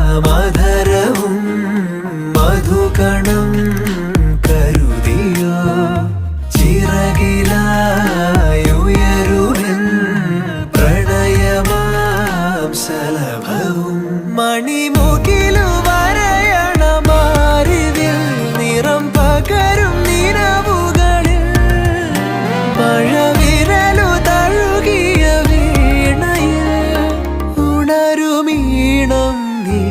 മൃദുലമാധരവും മധുകണം കരുതിയോ ചിറകിലായുയരുവിൻ പ്രണയമാം സലഭവും മണിമുകിലു വരയണമാരിതിൽ നിറം പകരും നിലവുകളിൽ മഴവിരലു തഴുകിയ വീണയിൽ ഉണരുമീണം നീ